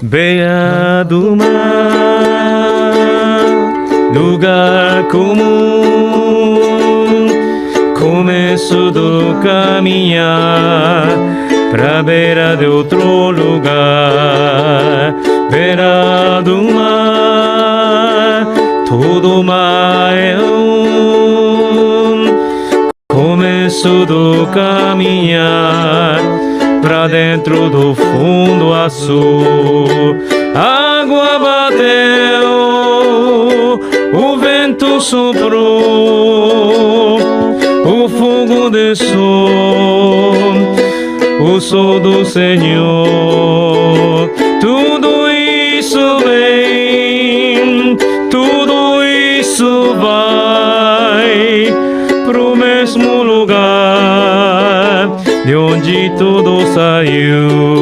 Beira do mar, lugar comum, começo do caminhar pra beira de outro lugar. Beira do mar, todo mar é começo do caminhar pra dentro do fundo azul. Água bateu, o vento soprou, o fogo desceu, o sol do Senhor. Tudo isso vem, tudo isso vai pro mesmo lugar de onde tudo saiu.